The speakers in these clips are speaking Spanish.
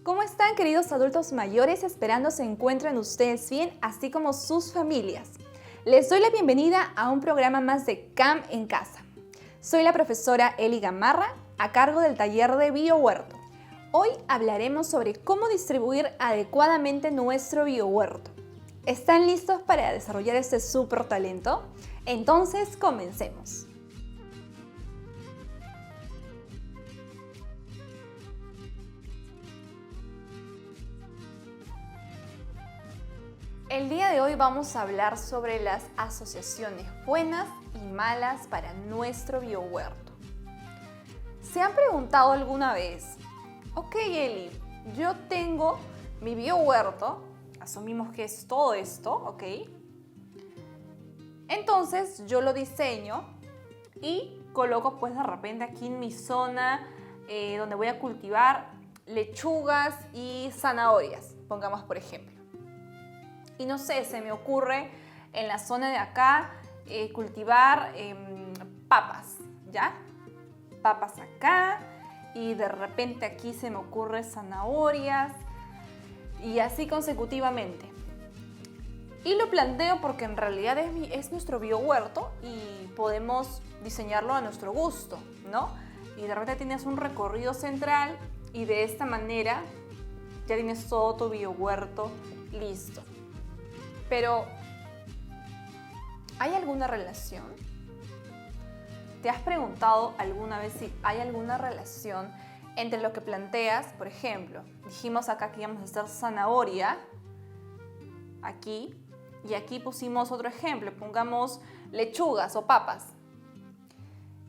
¿Cómo están, queridos adultos mayores? Esperando se encuentren ustedes bien, así como sus familias. Les doy la bienvenida a un programa más de CAM en Casa. Soy la profesora Eli Gamarra, a cargo del taller de biohuerto. Hoy hablaremos sobre cómo distribuir adecuadamente nuestro biohuerto. ¿Están listos para desarrollar este súper talento? Entonces, comencemos. El día de hoy vamos a hablar sobre las asociaciones buenas y malas para nuestro biohuerto. ¿Se han preguntado alguna vez? Ok, Eli, yo tengo mi biohuerto, asumimos que es todo esto, ¿ok? Entonces yo lo diseño y coloco pues de repente aquí en mi zona donde voy a cultivar lechugas y zanahorias, pongamos por ejemplo. Y no sé, se me ocurre en la zona de acá cultivar papas, ¿ya? Papas acá y de repente aquí se me ocurre zanahorias y así consecutivamente. Y lo planteo porque en realidad es nuestro biohuerto y podemos diseñarlo a nuestro gusto, ¿no? Y de repente tienes un recorrido central y de esta manera ya tienes todo tu biohuerto listo. Pero, ¿hay alguna relación? ¿Te has preguntado alguna vez si hay alguna relación entre lo que planteas? Por ejemplo, dijimos acá que íbamos a hacer zanahoria, aquí, y aquí pusimos otro ejemplo, pongamos lechugas o papas.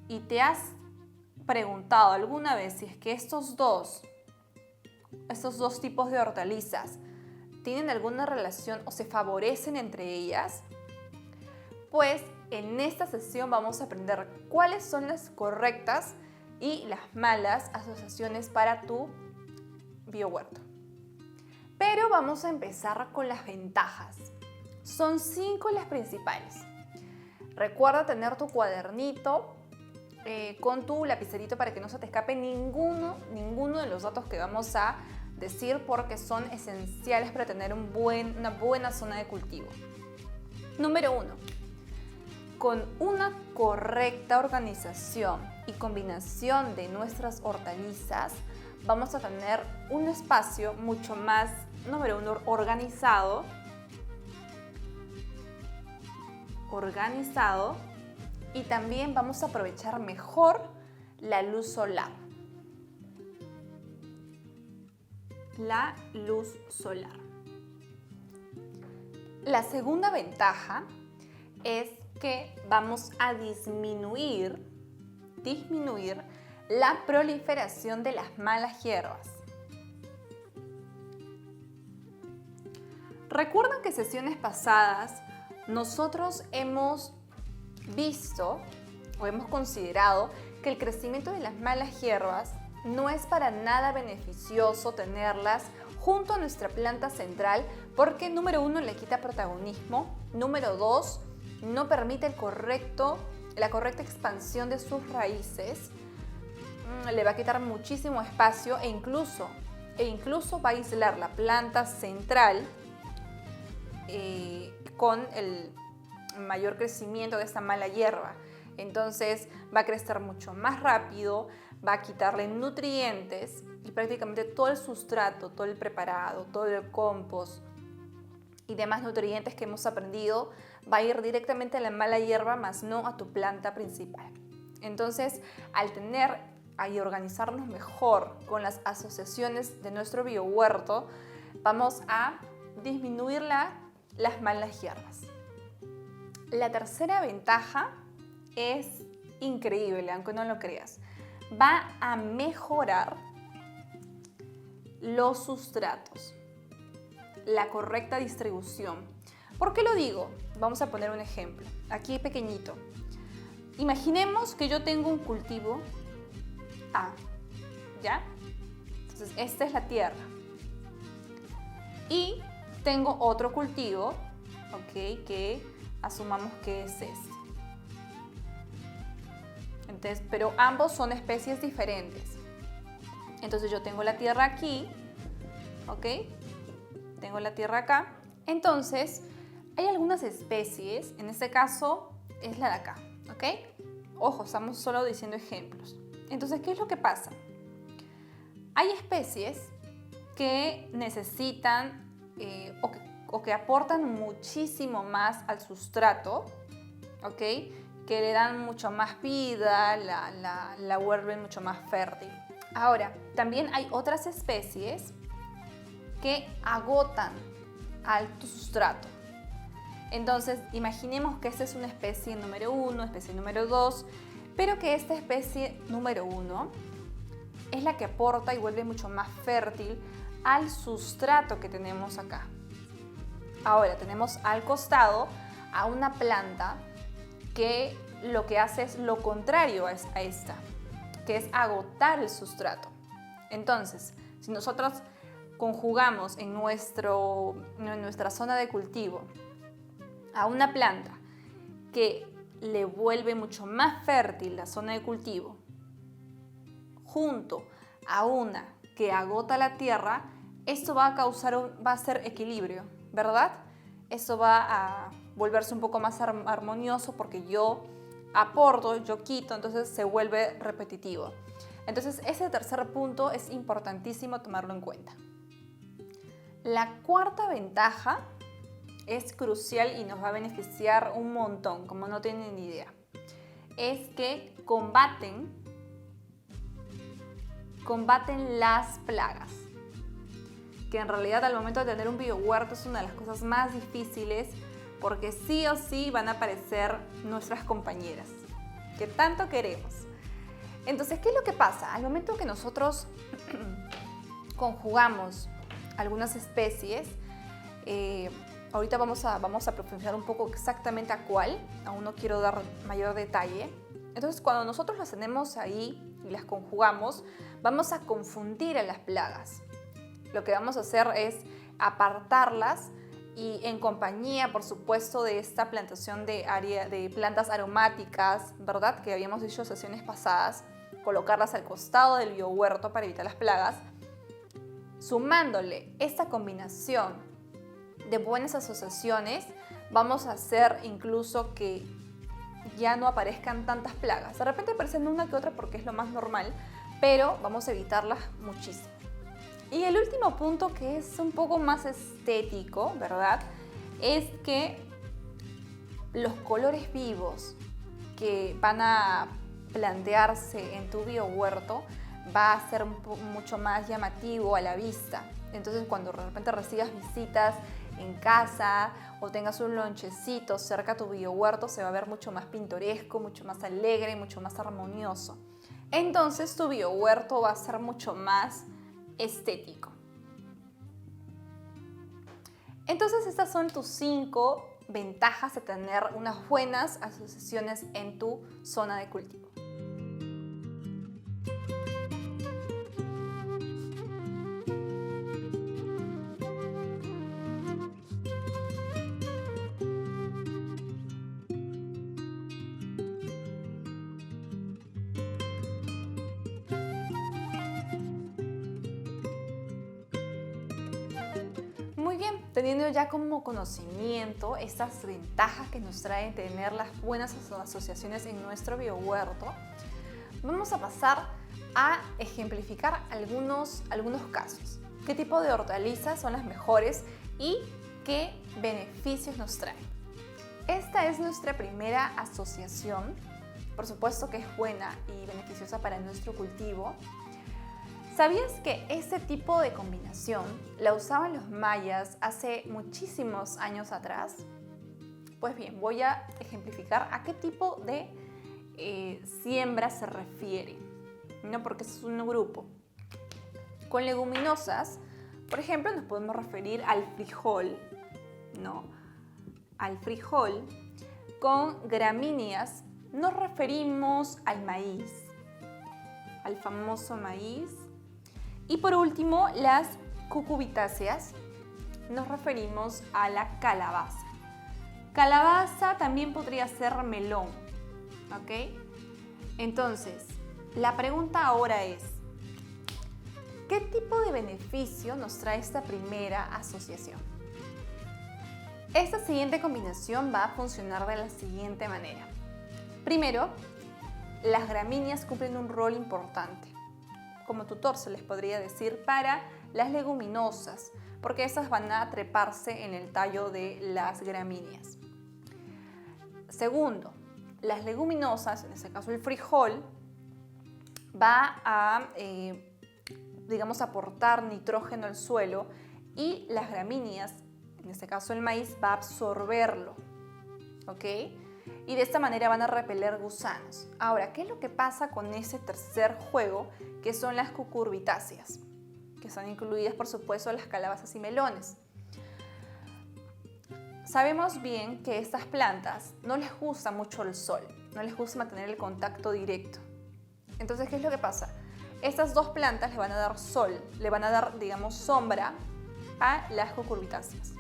¿Y te has preguntado alguna vez si es que estos dos tipos de hortalizas tienen alguna relación o se favorecen entre ellas? Pues en esta sesión vamos a aprender cuáles son las correctas y las malas asociaciones para tu biohuerto. Pero vamos a empezar con las ventajas. Son 5 las principales. Recuerda tener tu cuadernito con tu lapicerito para que no se te escape ninguno de los datos que vamos a decir porque son esenciales para tener una buena zona de cultivo. Número 1. Con una correcta organización y combinación de nuestras hortalizas, vamos a tener un espacio mucho más, número 1, organizado y también vamos a aprovechar mejor la luz solar. La luz solar. La segunda ventaja es que vamos a disminuir la proliferación de las malas hierbas. ¿Recuerdan que en sesiones pasadas nosotros hemos visto o hemos considerado que el crecimiento de las malas hierbas no es para nada beneficioso tenerlas junto a nuestra planta central porque, número 1, le quita protagonismo, número 2, no permite la correcta expansión de sus raíces, le va a quitar muchísimo espacio e incluso va a aislar la planta central con el mayor crecimiento de esta mala hierba. Entonces va a crecer mucho más rápido, va a quitarle nutrientes y prácticamente todo el sustrato, todo el preparado, todo el compost y demás nutrientes que hemos aprendido va a ir directamente a la mala hierba, más no a tu planta principal. Entonces, al tener y organizarnos mejor con las asociaciones de nuestro biohuerto, vamos a disminuir las malas hierbas. La tercera ventaja es increíble, aunque no lo creas. Va a mejorar los sustratos, la correcta distribución. ¿Por qué lo digo? Vamos a poner un ejemplo, aquí pequeñito. Imaginemos que yo tengo un cultivo A, ¿ya? Entonces, esta es la tierra. Y tengo otro cultivo, ¿ok? Que asumamos que es este. Entonces, pero ambos son especies diferentes. Entonces yo tengo la tierra aquí ¿ok? Tengo la tierra acá. Entonces, hay algunas especies, en este caso es la de acá, ¿ok? Ojo, estamos solo diciendo ejemplos. Entonces, ¿qué es lo que pasa? Hay especies que necesitan o que aportan muchísimo más al sustrato, ¿ok? Que le dan mucho más vida, la vuelven mucho más fértil. Ahora, también hay otras especies que agotan al sustrato. Entonces, imaginemos que esta es una especie número 1, especie número 2, pero que esta especie número 1 es la que aporta y vuelve mucho más fértil al sustrato que tenemos acá. Ahora, tenemos al costado a una planta que lo que hace es lo contrario a esta, que es agotar el sustrato. Entonces, si nosotros conjugamos en nuestra zona de cultivo a una planta que le vuelve mucho más fértil la zona de cultivo, junto a una que agota la tierra, esto va a hacer equilibrio, ¿verdad? Eso va a volverse un poco más armonioso porque yo aporto, yo quito, entonces se vuelve repetitivo. Entonces ese tercer punto es importantísimo tomarlo en cuenta. La cuarta ventaja es crucial y nos va a beneficiar un montón, como no tienen ni idea. Es que combaten las plagas, que en realidad al momento de tener un biohuerto es una de las cosas más difíciles porque sí o sí van a aparecer nuestras compañeras, que tanto queremos. Entonces, ¿qué es lo que pasa? Al momento que nosotros conjugamos algunas especies, ahorita vamos a profundizar un poco exactamente a cuál, aún no quiero dar mayor detalle. Entonces, cuando nosotros las tenemos ahí y las conjugamos, vamos a confundir a las plagas. Lo que vamos a hacer es apartarlas y en compañía, por supuesto, de esta plantación de plantas aromáticas, ¿verdad? Que habíamos dicho en sesiones pasadas, colocarlas al costado del biohuerto para evitar las plagas. Sumándole esta combinación de buenas asociaciones, vamos a hacer incluso que ya no aparezcan tantas plagas. De repente aparecen una que otra porque es lo más normal, pero vamos a evitarlas muchísimo. Y el último punto, que es un poco más estético, ¿verdad? Es que los colores vivos que van a plantearse en tu biohuerto va a ser mucho más llamativo a la vista. Entonces, cuando de repente recibas visitas en casa o tengas un lonchecito cerca a tu biohuerto, se va a ver mucho más pintoresco, mucho más alegre, mucho más armonioso. Entonces, tu biohuerto va a ser mucho más estético. Entonces, estas son tus 5 ventajas de tener unas buenas asociaciones en tu zona de cultivo. Muy bien, teniendo ya como conocimiento estas ventajas que nos trae tener las buenas asociaciones en nuestro biohuerto, vamos a pasar a ejemplificar algunos casos. ¿Qué tipo de hortalizas son las mejores y qué beneficios nos traen? Esta es nuestra primera asociación, por supuesto que es buena y beneficiosa para nuestro cultivo. ¿Sabías que este tipo de combinación la usaban los mayas hace muchísimos años atrás? Pues bien, voy a ejemplificar a qué tipo de siembra se refiere, ¿no? Porque es un grupo. Con leguminosas, por ejemplo, nos podemos referir al frijol, ¿no? Al frijol. Con gramíneas nos referimos al maíz, al famoso maíz. Y por último, las cucurbitáceas, nos referimos a la calabaza. Calabaza también podría ser melón, ¿ok? Entonces, la pregunta ahora es, ¿qué tipo de beneficio nos trae esta primera asociación? Esta siguiente combinación va a funcionar de la siguiente manera. Primero, las gramíneas cumplen un rol importante, como tutor se les podría decir, para las leguminosas, porque esas van a treparse en el tallo de las gramíneas. Segundo, las leguminosas, en este caso el frijol, va a, aportar nitrógeno al suelo y las gramíneas, en este caso el maíz, va a absorberlo, ¿ok? Y de esta manera van a repeler gusanos. Ahora, ¿qué es lo que pasa con ese tercer juego, que son las cucurbitáceas? Que están incluidas, por supuesto, las calabazas y melones. Sabemos bien que estas plantas no les gusta mucho el sol, no les gusta mantener el contacto directo. Entonces, ¿qué es lo que pasa? Estas dos plantas le van a dar sol, le van a dar, sombra a las cucurbitáceas.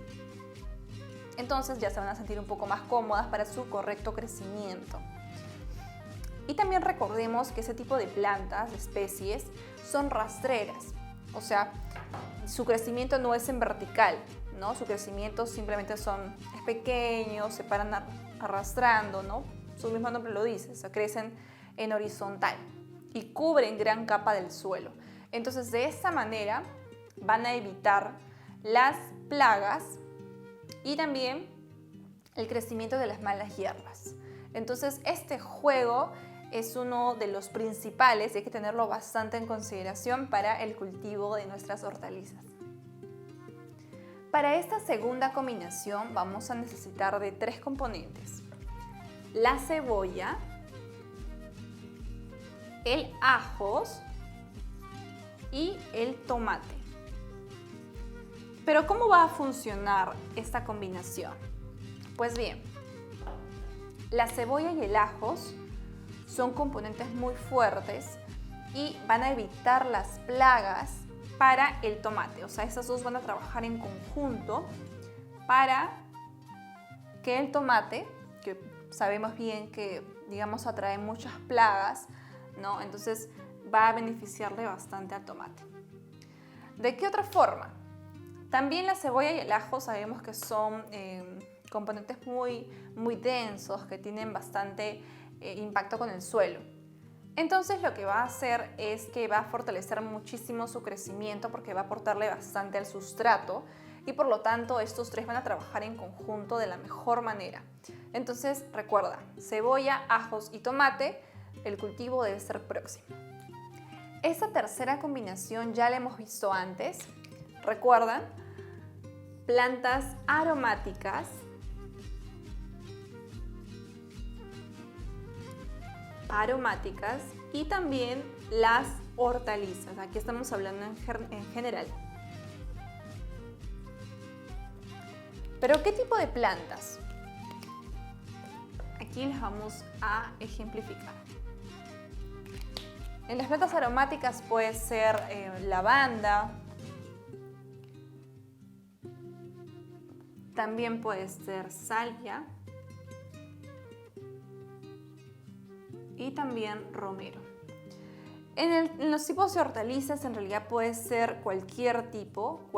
Entonces ya se van a sentir un poco más cómodas para su correcto crecimiento. Y también recordemos que ese tipo de plantas, de especies, son rastreras. O sea, su crecimiento no es en vertical, ¿no? Su crecimiento simplemente es pequeño, se paran arrastrando, ¿no? Su mismo nombre lo dice, o sea, crecen en horizontal y cubren gran capa del suelo. Entonces, de esta manera van a evitar las plagas y también el crecimiento de las malas hierbas. Entonces, este juego es uno de los principales y hay que tenerlo bastante en consideración para el cultivo de nuestras hortalizas. Para esta segunda combinación vamos a necesitar de 3 componentes: la cebolla, el ajos y el tomate. Pero ¿cómo va a funcionar esta combinación? Pues bien, la cebolla y el ajos son componentes muy fuertes y van a evitar las plagas para el tomate. O sea, esas dos van a trabajar en conjunto para que el tomate, que sabemos bien que, atrae muchas plagas, ¿no? Entonces va a beneficiarle bastante al tomate. ¿De qué otra forma? También la cebolla y el ajo sabemos que son componentes muy densos, que tienen bastante impacto con el suelo. Entonces lo que va a hacer es que va a fortalecer muchísimo su crecimiento porque va a aportarle bastante al sustrato y por lo tanto estos 3 van a trabajar en conjunto de la mejor manera. Entonces recuerda, cebolla, ajos y tomate, el cultivo debe ser próximo. Esta tercera combinación ya la hemos visto antes. ¿Recuerdan? Plantas aromáticas, y también las hortalizas. Aquí estamos hablando en general. ¿Pero qué tipo de plantas? Aquí les vamos a ejemplificar. En las plantas aromáticas puede ser lavanda, también puede ser salvia y también romero. En los tipos de hortalizas en realidad puede ser cualquier tipo,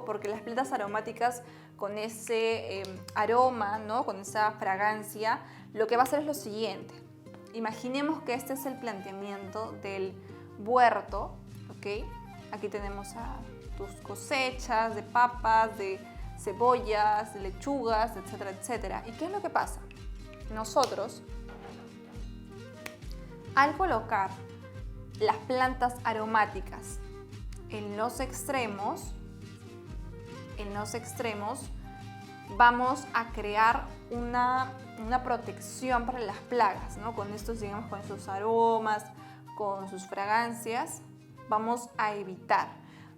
porque las plantas aromáticas con ese aroma, ¿no? Con esa fragancia, lo que va a hacer es lo siguiente. Imaginemos que este es el planteamiento del huerto, ¿ok? Aquí tenemos a tus cosechas de papas, de cebollas, de lechugas, etcétera, etcétera. ¿Y qué es lo que pasa? Nosotros, al colocar las plantas aromáticas en los extremos, vamos a crear una protección para las plagas, ¿no? Con estos, con esos aromas, con sus fragancias, vamos a evitar.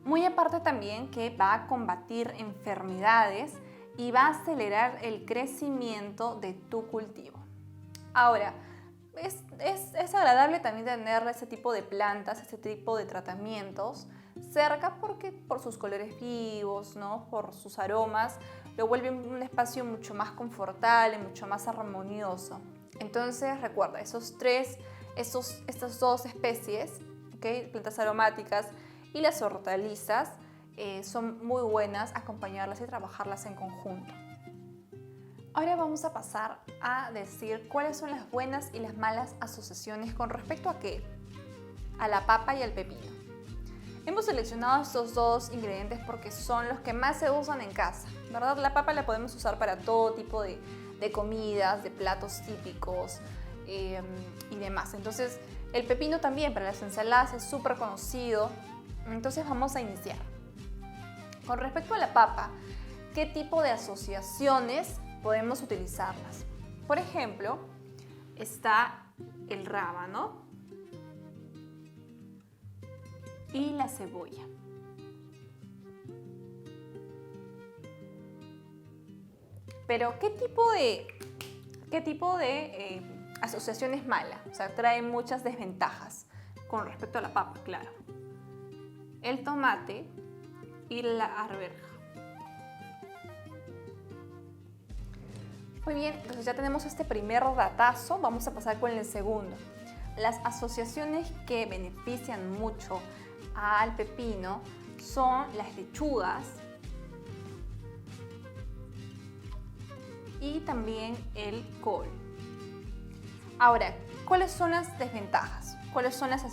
Muy aparte también que va a combatir enfermedades y va a acelerar el crecimiento de tu cultivo. Ahora, es agradable también tener ese tipo de plantas, este tipo de tratamientos cerca porque por sus colores vivos, ¿no? Por sus aromas, lo vuelven un espacio mucho más confortable, mucho más armonioso. Entonces recuerda, estas dos especies, ¿okay? Plantas aromáticas y las hortalizas son muy buenas acompañarlas y trabajarlas en conjunto. Ahora vamos a pasar a decir cuáles son las buenas y las malas asociaciones con respecto a qué, a la papa y al pepino. Hemos seleccionado estos dos ingredientes porque son los que más se usan en casa, ¿verdad? La papa la podemos usar para todo tipo de comidas, de platos típicos y demás. Entonces, el pepino también para las ensaladas es súper conocido. Entonces, vamos a iniciar. Con respecto a la papa, ¿qué tipo de asociaciones podemos utilizarlas? Por ejemplo, está el rábano y la cebolla. Pero ¿qué tipo de asociación es mala? O sea, trae muchas desventajas con respecto a la papa, claro. El tomate y la arveja. Muy bien, entonces ya tenemos este primer datazo, vamos a pasar con el segundo. Las asociaciones que benefician mucho al pepino son las lechugas y también el col. Ahora, ¿cuáles son las desventajas? ¿Cuáles son las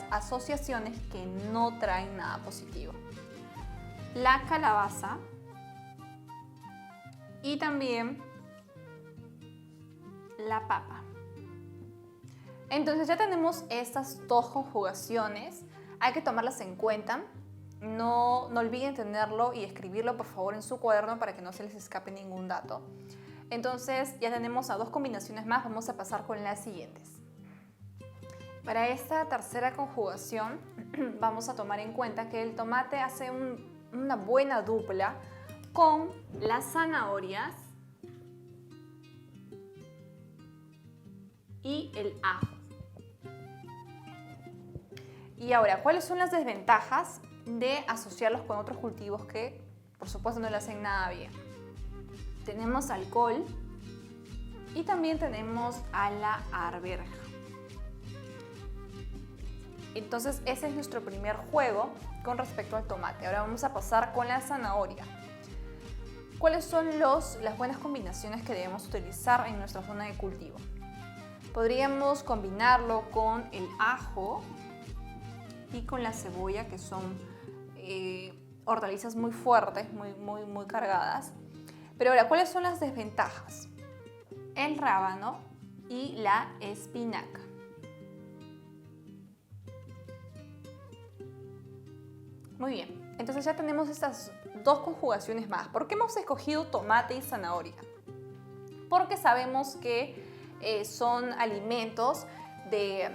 asociaciones que no traen nada positivo? La calabaza y también la papa. Entonces ya tenemos estas dos conjugaciones, hay que tomarlas en cuenta. No olviden tenerlo y escribirlo por favor en su cuaderno para que no se les escape ningún dato. Entonces ya tenemos a dos combinaciones más, vamos a pasar con las siguientes. Para esta tercera conjugación vamos a tomar en cuenta que el tomate hace una buena dupla con las zanahorias y el ajo. Y ahora, ¿cuáles son las desventajas de asociarlos con otros cultivos que, por supuesto, no le hacen nada bien? Tenemos al col y también tenemos a la arveja. Entonces, ese es nuestro primer juego con respecto al tomate. Ahora vamos a pasar con la zanahoria. ¿Cuáles son las buenas combinaciones que debemos utilizar en nuestra zona de cultivo? Podríamos combinarlo con el ajo y con la cebolla, que son hortalizas muy fuertes, muy cargadas. Pero ahora, ¿cuáles son las desventajas? El rábano y la espinaca. Muy bien, entonces ya tenemos estas dos conjugaciones más. ¿Por qué hemos escogido tomate y zanahoria? Porque sabemos que son alimentos de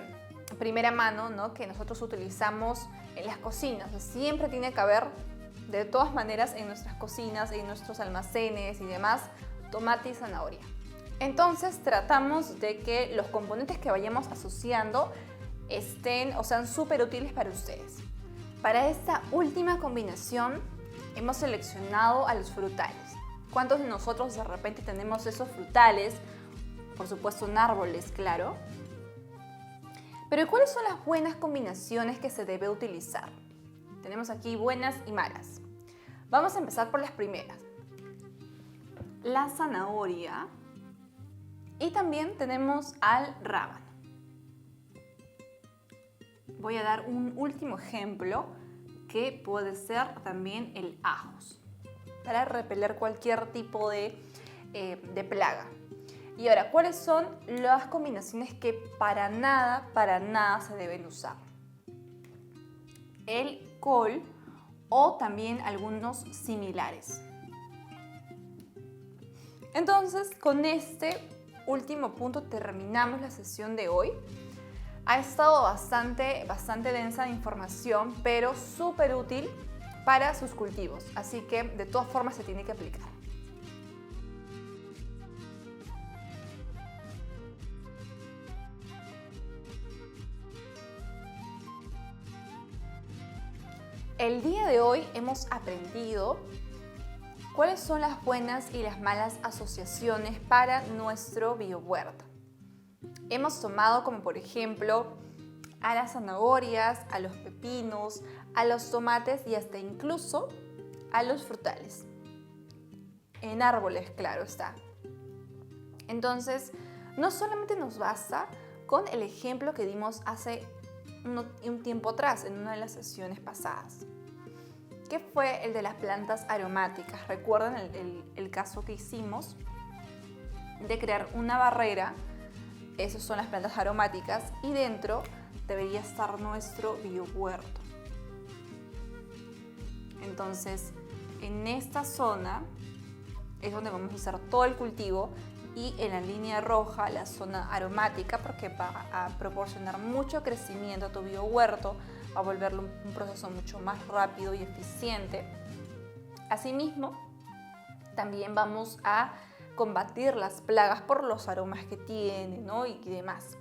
primera mano, ¿no?, que nosotros utilizamos en las cocinas. O sea, siempre tiene que haber, de todas maneras, en nuestras cocinas, en nuestros almacenes y demás, tomate y zanahoria. Entonces tratamos de que los componentes que vayamos asociando estén o sean súper útiles para ustedes. Para esta última combinación hemos seleccionado a los frutales. ¿Cuántos de nosotros de repente tenemos esos frutales? Por supuesto en árboles, claro. Pero ¿cuáles son las buenas combinaciones que se debe utilizar? Tenemos aquí buenas y malas. Vamos a empezar por las primeras. La zanahoria y también tenemos al rábano. Voy a dar un último ejemplo que puede ser también el ajos para repeler cualquier tipo de plaga. Y ahora, ¿cuáles son las combinaciones que para nada se deben usar? El col o también algunos similares. Entonces, con este último punto terminamos la sesión de hoy. Ha estado bastante densa de información, pero súper útil para sus cultivos. Así que de todas formas se tiene que aplicar. El día de hoy hemos aprendido cuáles son las buenas y las malas asociaciones para nuestro biohuerto. Hemos tomado como por ejemplo a las zanahorias, a los pepinos, a los tomates y hasta incluso a los frutales. En árboles, claro está. Entonces, no solamente nos basta con el ejemplo que dimos hace un tiempo atrás, en una de las sesiones pasadas, que fue el de las plantas aromáticas. ¿Recuerdan el caso que hicimos de crear una barrera? Esas son las plantas aromáticas y dentro debería estar nuestro biohuerto. Entonces, en esta zona es donde vamos a hacer todo el cultivo y en la línea roja la zona aromática, porque va a proporcionar mucho crecimiento a tu biohuerto, va a volverlo un proceso mucho más rápido y eficiente. Asimismo, también vamos a combatir las plagas por los aromas que tiene, ¿no? y demás.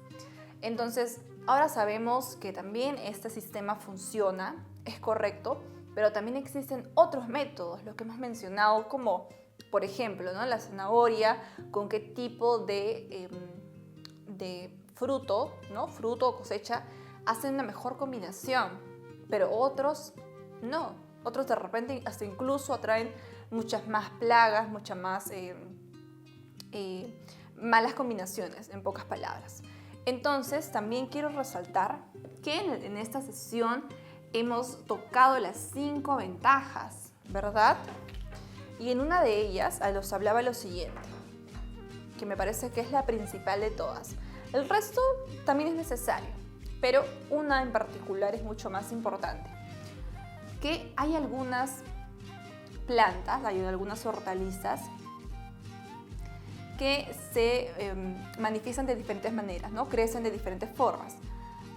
Entonces, ahora sabemos que también este sistema funciona, es correcto, pero también existen otros métodos, los que hemos mencionado, como por ejemplo, ¿no? La zanahoria, con qué tipo de fruto, ¿no? Fruto o cosecha, hacen una mejor combinación, pero otros no. Otros de repente hasta incluso atraen muchas más plagas, muchas más malas combinaciones, en pocas palabras. Entonces, también quiero resaltar que en esta sesión hemos tocado las 5 ventajas, ¿verdad? Y en una de ellas os hablaba lo siguiente, que me parece que es la principal de todas. El resto también es necesario, pero una en particular es mucho más importante. Que hay algunas plantas, hay algunas hortalizas que se manifiestan de diferentes maneras, ¿no? Crecen de diferentes formas.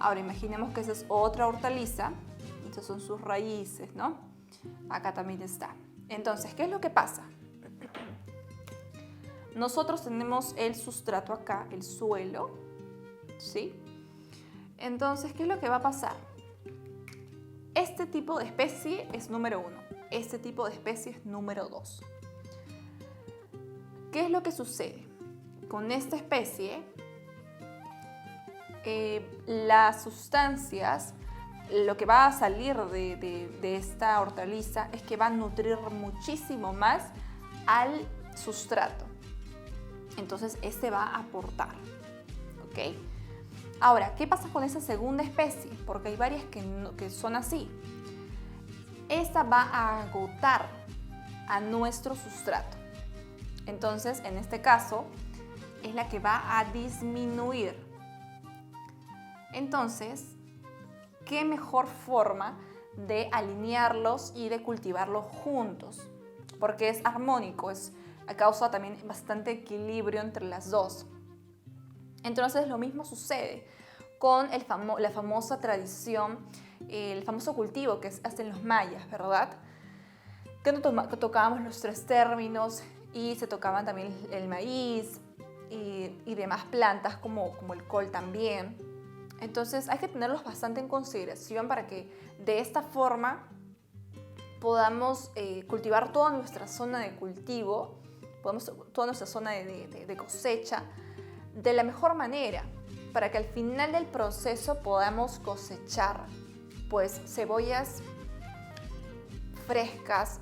Ahora imaginemos que esa es otra hortaliza, estas son sus raíces, ¿no? Acá también está. Entonces, ¿qué es lo que pasa? Nosotros tenemos el sustrato acá, el suelo, ¿sí? Entonces, ¿qué es lo que va a pasar? Este tipo de especie es número 1, este tipo de especie es número 2. ¿Qué es lo que sucede? Con esta especie, las sustancias, lo que va a salir de esta hortaliza es que va a nutrir muchísimo más al sustrato. Entonces, este va a aportar, ¿ok? Ahora, ¿qué pasa con esa segunda especie? Porque hay varias que son así. Esta va a agotar a nuestro sustrato. Entonces, en este caso, es la que va a disminuir. Entonces, ¿qué mejor forma de alinearlos y de cultivarlos juntos? Porque es armónico, causa también bastante equilibrio entre las dos. Entonces, lo mismo sucede con la famosa tradición, el famoso cultivo que hacen los mayas, ¿verdad? Que tocábamos los 3 términos y se tocaban también el maíz y demás plantas como el col también. Entonces hay que tenerlos bastante en consideración para que de esta forma podamos cultivar toda nuestra zona de cultivo, toda nuestra zona de cosecha de la mejor manera, para que al final del proceso podamos cosechar pues cebollas frescas,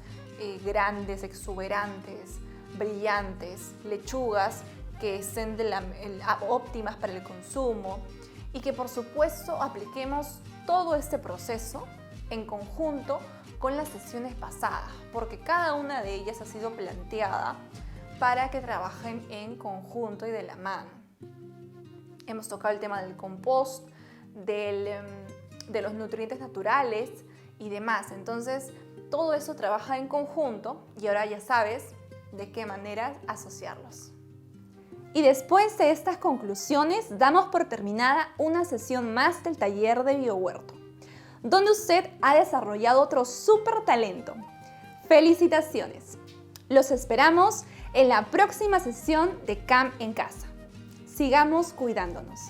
grandes, exuberantes, brillantes, lechugas que estén óptimas para el consumo, y que por supuesto apliquemos todo este proceso en conjunto con las sesiones pasadas, porque cada una de ellas ha sido planteada para que trabajen en conjunto y de la mano. Hemos tocado el tema del compost, de los nutrientes naturales y demás. Entonces, todo eso trabaja en conjunto y ahora ya sabes de qué manera asociarlos. Y después de estas conclusiones, damos por terminada una sesión más del taller de biohuerto, donde usted ha desarrollado otro súper talento. ¡Felicitaciones! Los esperamos en la próxima sesión de CAM en Casa. Sigamos cuidándonos.